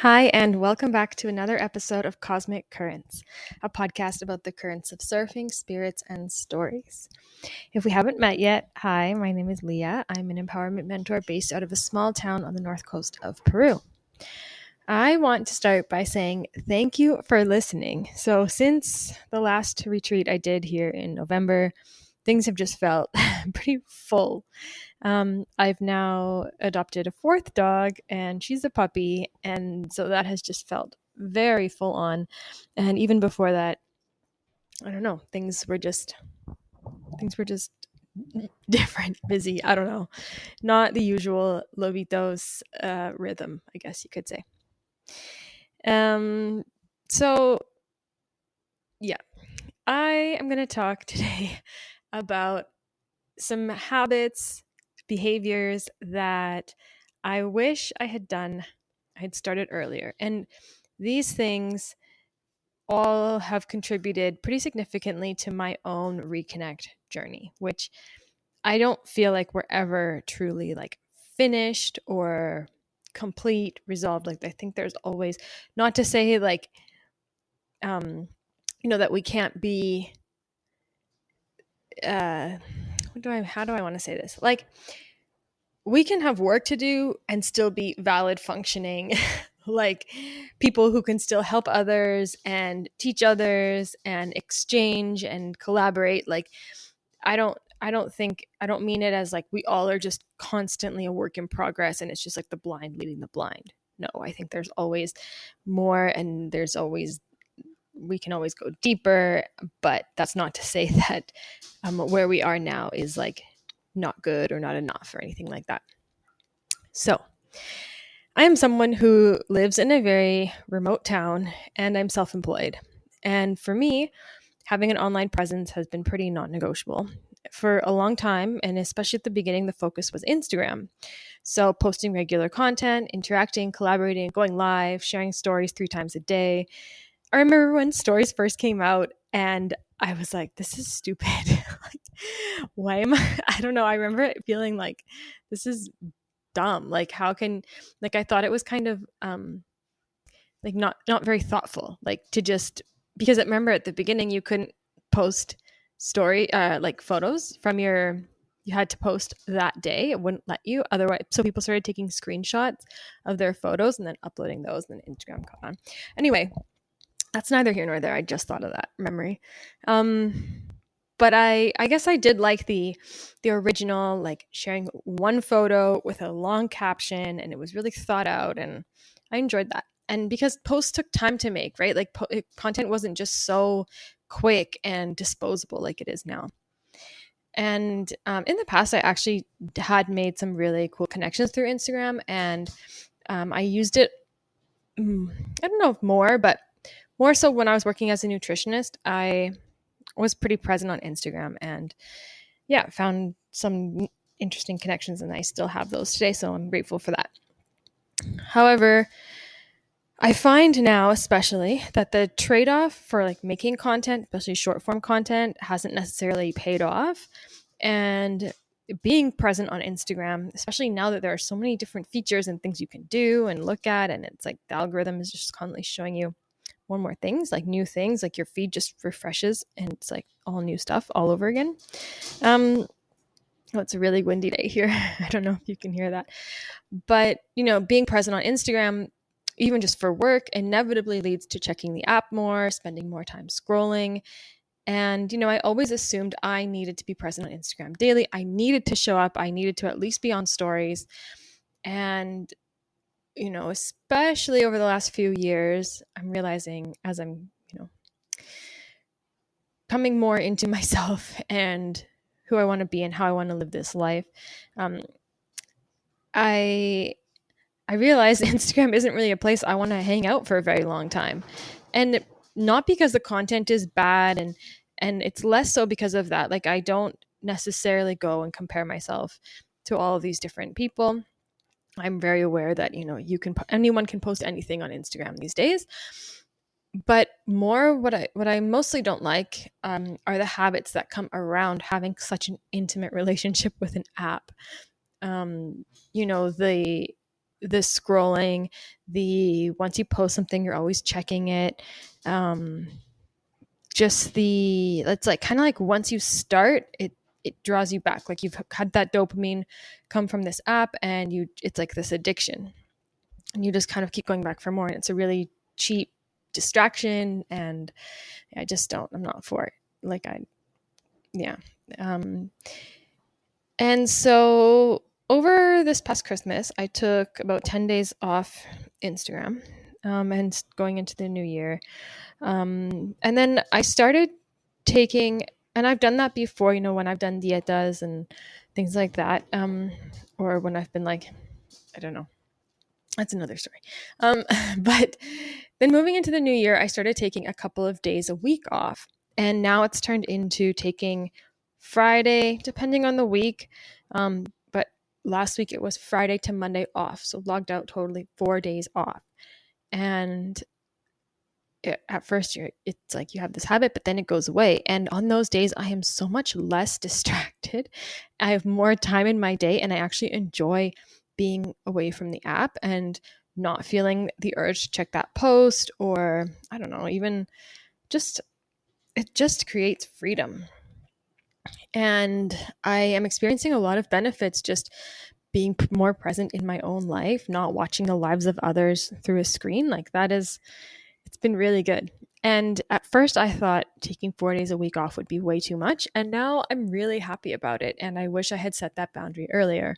Hi, and welcome back to another episode of Cosmic Currents, a podcast about the currents of surfing, spirits, and stories. If we haven't met yet, hi, my name is Leah. I'm an empowerment mentor based out of a small town on the north coast of Peru. I want to start by saying thank you for listening. So, since the last retreat I did here in November, things have just felt pretty full. I've now adopted a fourth dog, and she's a puppy, and so that has just felt very full on. And even before that, I don't know, things were just different, busy. I don't know, not the usual Lobitos rhythm, I guess you could say. Um, so yeah, I am going to talk today about some habits, behaviors that I wish I had started earlier. And these things all have contributed pretty significantly to my own reconnect journey, which I don't feel like we're ever truly like finished or complete, resolved. Like I think there's always, not to say like um that we can't be how do I want to say this? Like we can have work to do and still be valid functioning like people who can still help others and teach others and exchange and collaborate. Like I don't mean it as like we all are just constantly a work in progress and it's just like the blind leading the blind. No, I think there's always more, and there's always, we can always go deeper, but that's not to say that where we are now is like not good or not enough or anything like that. So, I am someone who lives in a very remote town and I'm self employed. And for me, having an online presence has been pretty non negotiable. For a long time, and especially at the beginning, the focus was Instagram. So, posting regular content, interacting, collaborating, going live, sharing stories 3 times a day. I remember when stories first came out and I was like, this is stupid. Like, why am I don't know. I remember it feeling like this is dumb. Like how can, like I thought it was kind of like not very thoughtful. Like to just, because I remember at the beginning you couldn't post story like photos from your, you had to post that day. It wouldn't let you otherwise. So people started taking screenshots of their photos and then uploading those, and then Instagram caught on. Anyway, that's neither here nor there. I just thought of that memory. But I guess I did like the original, like sharing one photo with a long caption, and it was really thought out, and I enjoyed that. And because posts took time to make, right? Like content wasn't just so quick and disposable like it is now. And in the past, I actually had made some really cool connections through Instagram, and I used it. I don't know if more, but more so when I was working as a nutritionist, I was pretty present on Instagram and yeah, found some interesting connections, and I still have those today. So I'm grateful for that. However, I find now, especially, that the trade off for like making content, especially short form content, hasn't necessarily paid off. And being present on Instagram, especially now that there are so many different features and things you can do and look at, and it's like the algorithm is just constantly showing you more things, like new things, like your feed just refreshes and it's like all new stuff all over again. It's a really windy day here. I don't know if you can hear that, but being present on Instagram, even just for work, inevitably leads to checking the app more, spending more time scrolling. And I always assumed I needed to be present on Instagram daily. I needed to show up, I needed to at least be on stories. And especially over the last few years, I'm realizing, as I'm coming more into myself and who I want to be and how I want to live this life, I realized Instagram isn't really a place I want to hang out for a very long time. And not because the content is bad, and it's less so because of that. Like I don't necessarily go and compare myself to all of these different people. I'm very aware that anyone can post anything on Instagram these days. But more, what I mostly don't like are the habits that come around having such an intimate relationship with an app. The the scrolling, the once you post something, you're always checking it. Just it's like kind of like once you start, it draws you back. Like you've had that dopamine come from this app, and it's like this addiction, and you just kind of keep going back for more. And it's a really cheap distraction, and I'm not for it. Like yeah. And so over this past Christmas, I took about 10 days off Instagram, and going into the new year. And then I started taking, and I've done that before, when I've done dietas and things like that, or when I've been like, I don't know, that's another story. But then moving into the new year, I started taking a couple of days a week off. And now it's turned into taking Friday, depending on the week. But last week it was Friday to Monday off. So logged out totally 4 days off. And at first it's like you have this habit, but then it goes away. And on those days, I am so much less distracted. I have more time in my day, and I actually enjoy being away from the app and not feeling the urge to check that post, or I don't know, even it just creates freedom. And I am experiencing a lot of benefits just being more present in my own life, not watching the lives of others through a screen. Like it's been really good. And at first I thought taking 4 days a week off would be way too much. And now I'm really happy about it. And I wish I had set that boundary earlier.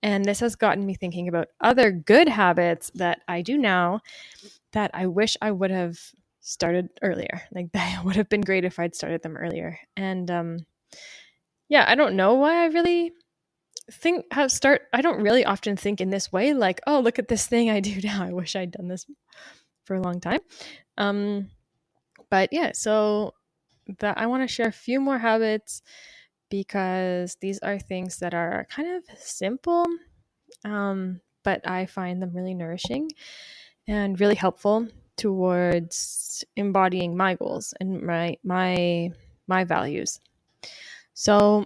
And this has gotten me thinking about other good habits that I do now that I wish I would have started earlier. Like that would have been great if I'd started them earlier. And I don't know why I really I don't really often think in this way, like, oh, look at this thing I do now. I wish I'd done this for a long time. But yeah, so that I want to share a few more habits because these are things that are kind of simple, but I find them really nourishing and really helpful towards embodying my goals and my values. So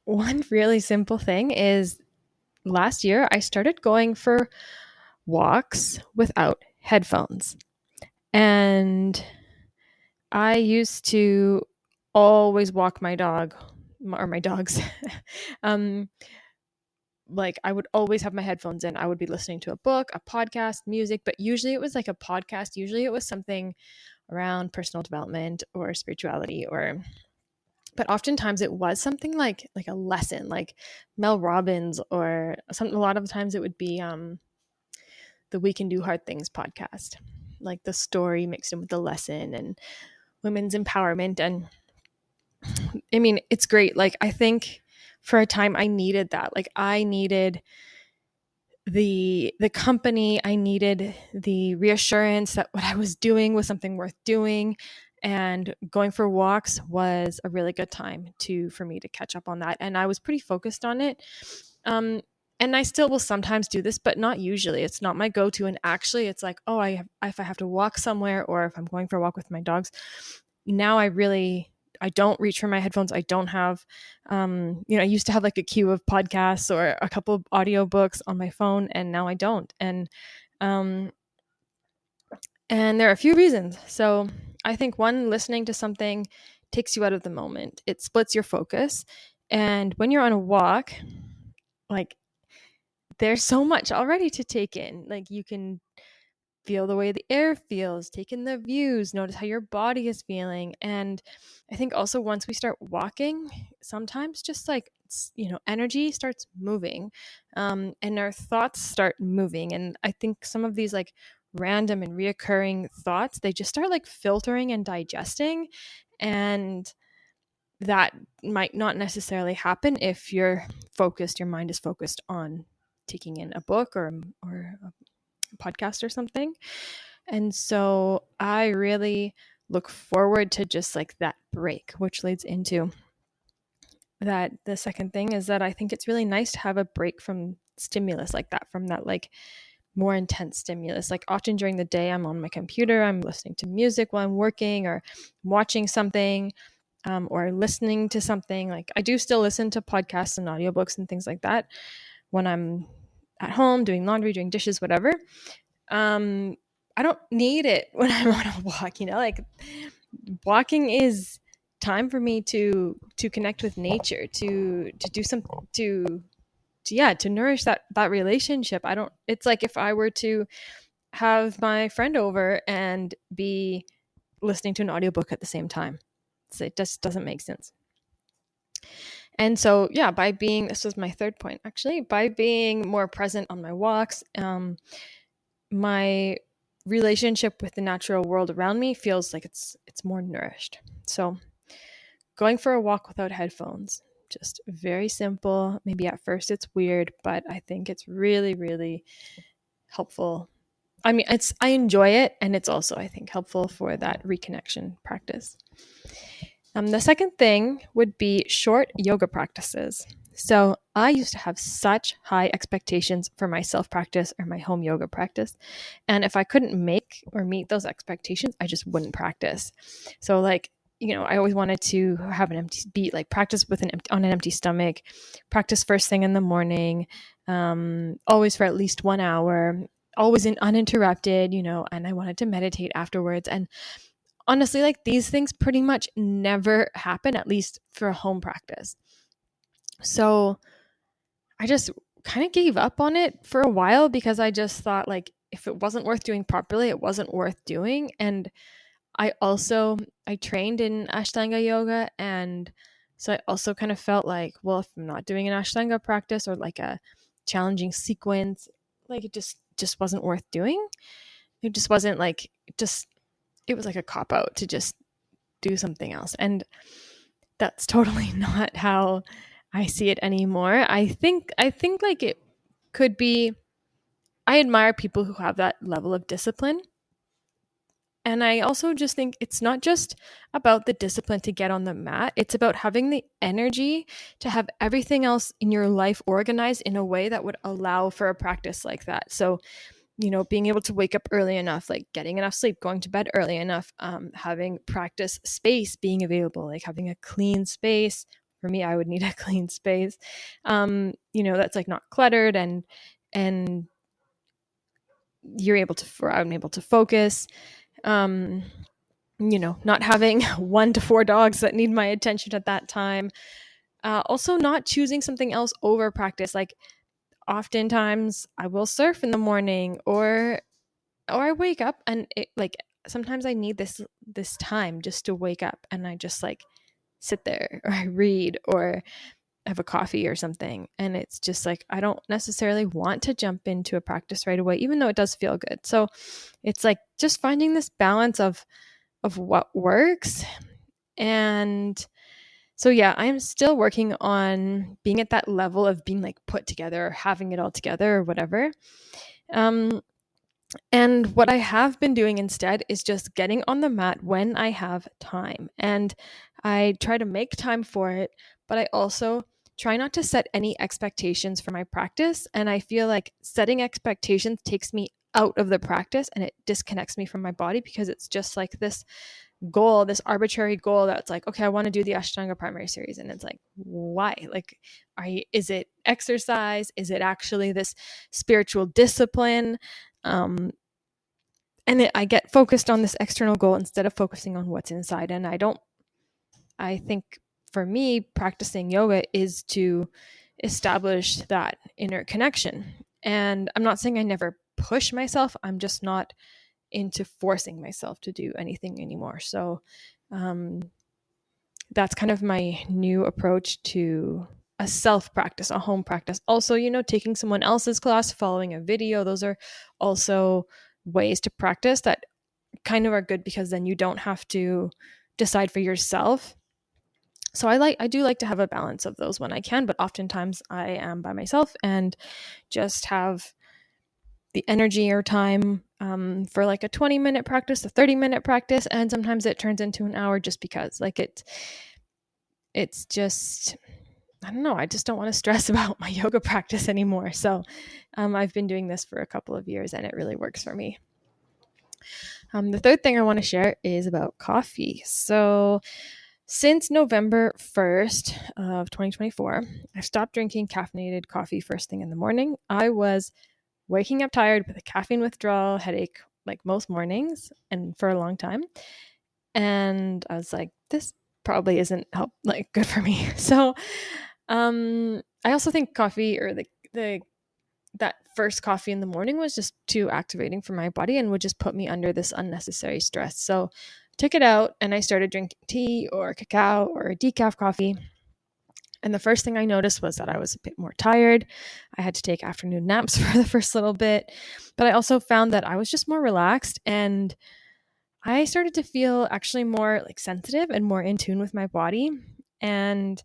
one really simple thing is last year I started going for walks without headphones. And I used to always walk my dog or my dogs. Like I would always have my headphones in. I would be listening to a book, a podcast, music, but usually it was like a podcast. Usually it was something around personal development or spirituality, but oftentimes it was something like a lesson, like Mel Robbins, or something. A lot of times it would be the We Can Do Hard Things podcast, like the story mixed in with the lesson and women's empowerment. And I mean, it's great. Like I think for a time I needed that. Like I needed the company, I needed the reassurance that what I was doing was something worth doing, and going for walks was a really good time for me to catch up on that. And I was pretty focused on it. And I still will sometimes do this, but not usually. It's not my go-to. And actually it's like, oh, if I have to walk somewhere, or if I'm going for a walk with my dogs, now I don't reach for my headphones. I don't have, I used to have like a queue of podcasts or a couple of audiobooks on my phone, and now I don't. And there are a few reasons. So I think one, listening to something takes you out of the moment. It splits your focus. And when you're on a walk, like there's so much already to take in. Like you can feel the way the air feels, take in the views, notice how your body is feeling. And I think also once we start walking, sometimes just like, energy starts moving, and our thoughts start moving. And I think some of these like random and reoccurring thoughts, they just start like filtering and digesting. And that might not necessarily happen if your mind is focused on taking in a book or a podcast or something. And so I really look forward to just like that break, which leads into that. The second thing is that I think it's really nice to have a break from stimulus like that, from that like more intense stimulus. Like often during the day, I'm on my computer, I'm listening to music while I'm working, or watching something, or listening to something. Like I do still listen to podcasts and audiobooks and things like that when I'm at home, doing laundry, doing dishes, whatever. I don't need it when I'm on a walk, like walking is time for me to connect with nature, to do some to nourish that relationship. I don't It's like if I were to have my friend over and be listening to an audiobook at the same time. So it just doesn't make sense. And so, yeah, by being, this was my third point actually, by being more present on my walks, my relationship with the natural world around me feels like it's more nourished. So going for a walk without headphones, just very simple. Maybe at first it's weird, but I think it's really, really helpful. I mean, I enjoy it, and it's also, I think, helpful for that reconnection practice. The second thing would be short yoga practices. So I used to have such high expectations for my self practice or my home yoga practice. And if I couldn't make or meet those expectations, I just wouldn't practice. So like, I always wanted to have an empty beat, like practice on an empty stomach, practice first thing in the morning, always for at least 1 hour, always uninterrupted, and I wanted to meditate afterwards. And honestly, like these things pretty much never happen, at least for a home practice. So I just kind of gave up on it for a while because I just thought like if it wasn't worth doing properly, it wasn't worth doing. And I trained in Ashtanga yoga, and so I also kind of felt like, well, if I'm not doing an Ashtanga practice or like a challenging sequence, like it just wasn't worth doing. It just wasn't like it was like a cop out to just do something else. And that's totally not how I see it anymore. I think like it could be, I admire people who have that level of discipline. And I also just think it's not just about the discipline to get on the mat. It's about having the energy to have everything else in your life organized in a way that would allow for a practice like that. So, being able to wake up early enough, like getting enough sleep, going to bed early enough, having practice space being available, like having a clean space. For me, I would need a clean space, that's like not cluttered, and I'm able to focus. Not having 1 to 4 dogs that need my attention at that time. Also, not choosing something else over practice. Like, oftentimes I will surf in the morning, or I wake up and sometimes I need this time just to wake up, and I just like sit there, or I read, or have a coffee or something. And it's just like, I don't necessarily want to jump into a practice right away, even though it does feel good. So it's like just finding this balance of what works. And so, yeah, I'm still working on being at that level of being like put together, or having it all together, or whatever. And what I have been doing instead is just getting on the mat when I have time. And I try to make time for it, but I also try not to set any expectations for my practice. And I feel like setting expectations takes me out of the practice, and it disconnects me from my body, because it's just like this goal, this arbitrary goal that's like, okay, I want to do the Ashtanga primary series. And it's like, why? Like, is it exercise? Is it actually this spiritual discipline? And I get focused on this external goal instead of focusing on what's inside. And I think for me, practicing yoga is to establish that inner connection. And I'm not saying I never push myself. I'm just not into forcing myself to do anything anymore. So that's kind of my new approach to a self practice, a home practice. Also, taking someone else's class, following a video, those are also ways to practice that kind of are good, because then you don't have to decide for yourself. So I do like to have a balance of those when I can, but oftentimes I am by myself and just have the energy or time for like a 20-minute practice, a 30-minute practice, and sometimes it turns into an hour just because like it's just, I don't know, I just don't want to stress about my yoga practice anymore. So I've been doing this for a couple of years, and it really works for me. The third thing I want to share is about coffee. So Since November 1st of 2024, I've stopped drinking caffeinated coffee first thing in the morning. I was waking up tired with a caffeine withdrawal headache like most mornings and for a long time. And I was like, this probably isn't good for me. So I also think coffee or the that first coffee in the morning was just too activating for my body and would just put me under this unnecessary stress. So I took it out and I started drinking tea or cacao or decaf coffee. And the first thing I noticed was that I was a bit more tired. I had to take afternoon naps for the first little bit. But I also found that I was just more relaxed and I started to feel actually more like sensitive and more in tune with my body. And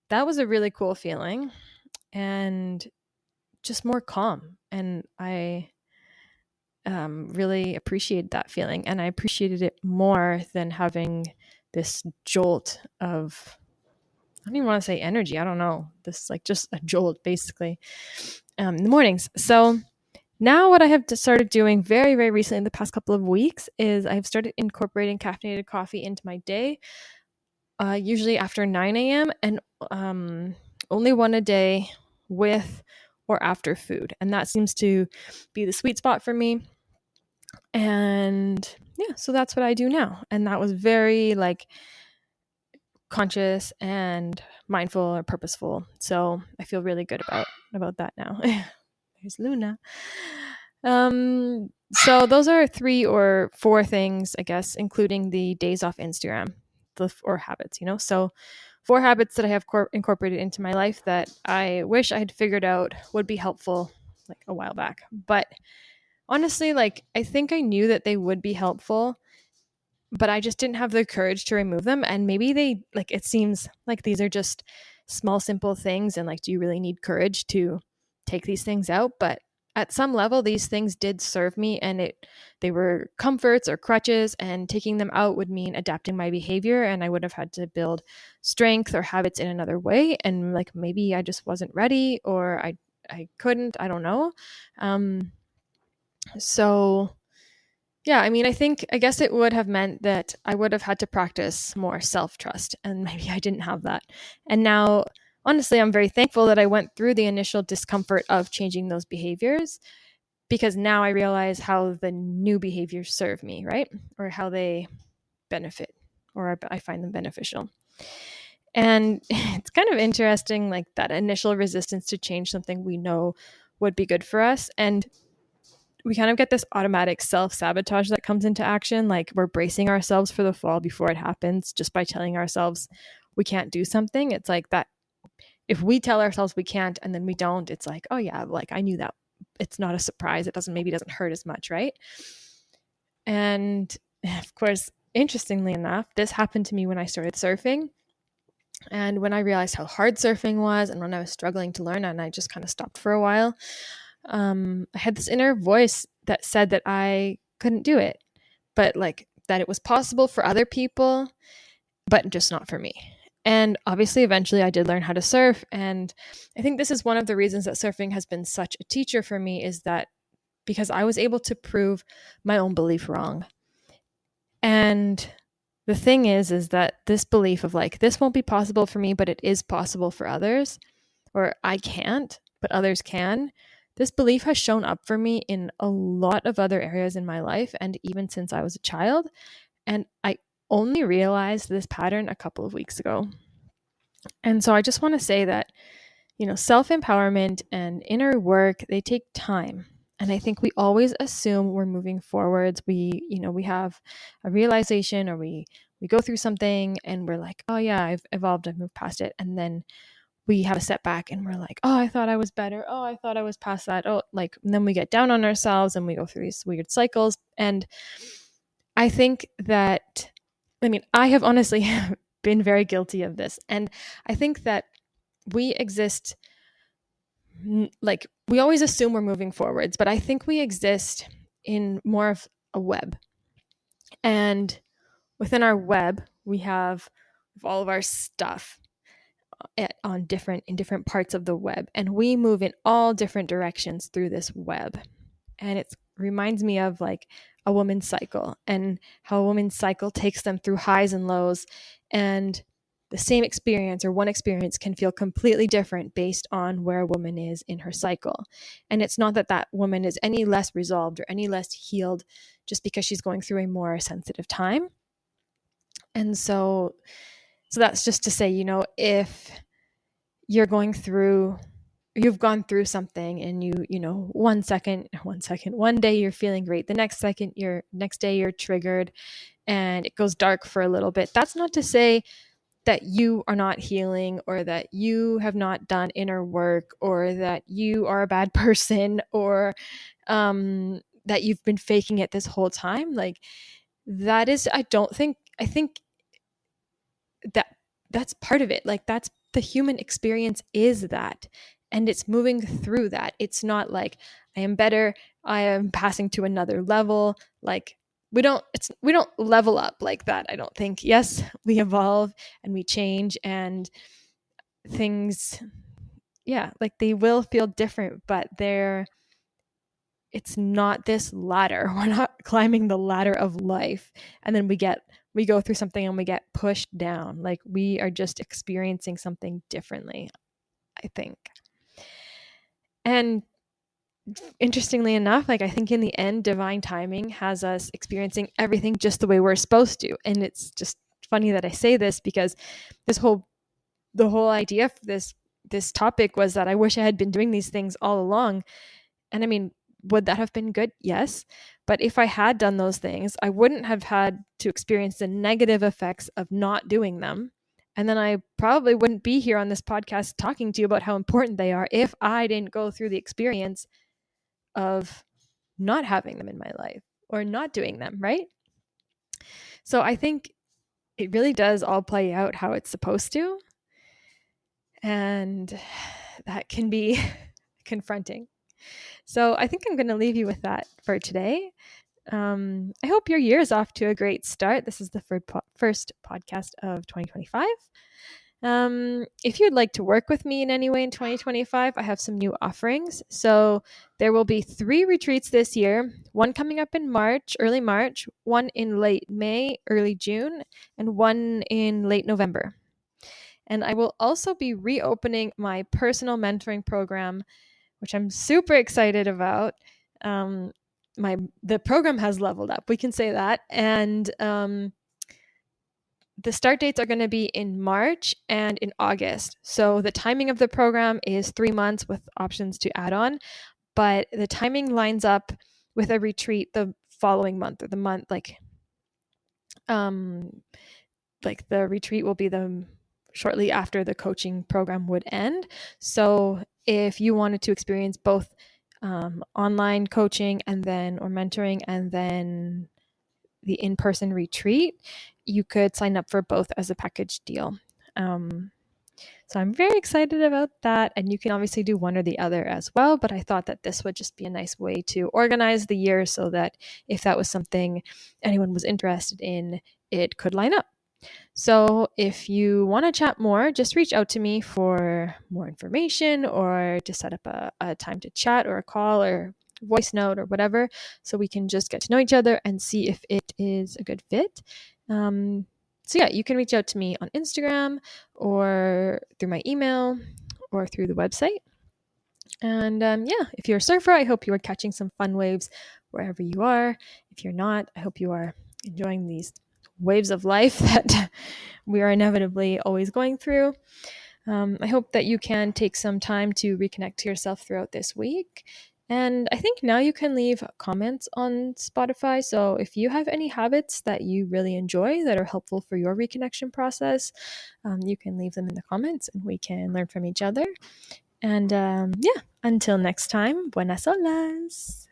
that was a really cool feeling and just more calm. And I really appreciated that feeling. And I appreciated it more than having this jolt of, I don't even want to say energy. I don't know. This like just a jolt basically in the mornings. So now what I have started doing very, very recently in the past couple of weeks is I've started incorporating caffeinated coffee into my day, usually after 9 a.m. and only one a day with or after food. And that seems to be the sweet spot for me. And yeah, so that's what I do now. And that was very like conscious and mindful or purposeful. So I feel really good about that now. There's Luna. So those are 3 or 4 things, I guess, including the days off Instagram, or habits, So 4 habits that I have incorporated into my life that I wish I had figured out would be helpful like a while back. But honestly, like I think I knew that they would be helpful, but I just didn't have the courage to remove them. And maybe it seems like these are just small, simple things. And like, do you really need courage to take these things out? But at some level, these things did serve me and they were comforts or crutches, and taking them out would mean adapting my behavior. And I would have had to build strength or habits in another way. And like, maybe I just wasn't ready or I couldn't, I don't know. So yeah, I mean, I guess it would have meant that I would have had to practice more self-trust, and maybe I didn't have that. And now, honestly, I'm very thankful that I went through the initial discomfort of changing those behaviors, because now I realize how the new behaviors serve me, right? Or how they benefit, or I find them beneficial. And it's kind of interesting, like that initial resistance to change something we know would be good for us. And we kind of get this automatic self-sabotage that comes into action. Like we're bracing ourselves for the fall before it happens just by telling ourselves we can't do something. It's like that. If we tell ourselves we can't and then we don't, it's like, oh yeah, like I knew that. It's not a surprise. It doesn't hurt as much, right? And of course, interestingly enough, this happened to me when I started surfing. And when I realized how hard surfing was and when I was struggling to learn and I just kind of stopped for a while, I had this inner voice that said that I couldn't do it, but like that it was possible for other people, but just not for me. And obviously, eventually, I did learn how to surf. And I think this is one of the reasons that surfing has been such a teacher for me, is that because I was able to prove my own belief wrong. And the thing is that this belief of like, this won't be possible for me, but it is possible for others, or I can't, but others can. This belief has shown up for me in a lot of other areas in my life, and even since I was a child. And I only realized this pattern a couple of weeks ago. And so I just want to say that, self-empowerment and inner work, they take time. And I think we always assume we're moving forwards. We have a realization, or we go through something and we're like, oh yeah, I've evolved, I've moved past it. And then we have a setback and we're like, oh, I thought I was better. Oh, I thought I was past that. Oh, and then we get down on ourselves and we go through these weird cycles. And I think that, I have honestly been very guilty of this. And I think that we exist, like we always assume we're moving forwards, but I think we exist in more of a web. And within our web, we have all of our stuff in different parts of the web, and we move in all different directions through this web. And it reminds me of like a woman's cycle, and how a woman's cycle takes them through highs and lows, And the same experience or one experience can feel completely different based on where a woman is in her cycle. And it's not that that woman is any less resolved or any less healed just because she's going through a more sensitive time. And so that's just to say, if you've gone through something and one day you're feeling great, the next day you're triggered and it goes dark for a little bit. That's not to say that you are not healing or that you have not done inner work or that you are a bad person or that you've been faking it this whole time. Like that is, I think that's part of it. Like that's the human experience is that. And it's moving through that. It's not like I am better, I am passing to another level. Like we don't level up like that, I don't think. Yes, we evolve and we change and things, yeah, like they will feel different, but it's not this ladder. We're not climbing the ladder of life and then we go through something and we get pushed down. Like we are just experiencing something differently, I think. And interestingly enough, like I think in the end, divine timing has us experiencing everything just the way we're supposed to. And it's just funny that I say this because the whole idea for this topic was that I wish I had been doing these things all along. And I mean, would that have been good? Yes. But if I had done those things, I wouldn't have had to experience the negative effects of not doing them. And then I probably wouldn't be here on this podcast talking to you about how important they are if I didn't go through the experience of not having them in my life or not doing them, right? So I think it really does all play out how it's supposed to. And that can be confronting. So I think I'm going to leave you with that for today. I hope your year is off to a great start. This is the first podcast of 2025. If you'd like to work with me in any way in 2025, I have some new offerings. So there will be 3 retreats this year, one coming up in March, early March, one in late May, early June, and one in late November. And I will also be reopening my personal mentoring program, which I'm super excited about. The program has leveled up, we can say that. And the start dates are going to be in March and in August. So the timing of the program is 3 months with options to add on, but the timing lines up with a retreat the following month or the month like the retreat will be shortly after the coaching program would end. So if you wanted to experience both online coaching and then or mentoring and then the in-person retreat, you could sign up for both as a package deal. So I'm very excited about that. And you can obviously do one or the other as well. But I thought that this would just be a nice way to organize the year so that if that was something anyone was interested in, it could line up. So if you want to chat more, just reach out to me for more information or to set up a time to chat or a call or voice note or whatever, so we can just get to know each other and see if it is a good fit. So yeah, you can reach out to me on Instagram or through my email or through the website. And yeah, if you're a surfer, I hope you are catching some fun waves wherever you are. If you're not, I hope you are enjoying these waves of life that we are inevitably always going through. I hope that you can take some time to reconnect to yourself throughout this week. And I think now you can leave comments on Spotify. So if you have any habits that you really enjoy that are helpful for your reconnection process, you can leave them in the comments and we can learn from each other. And yeah, until next time, buenas olas.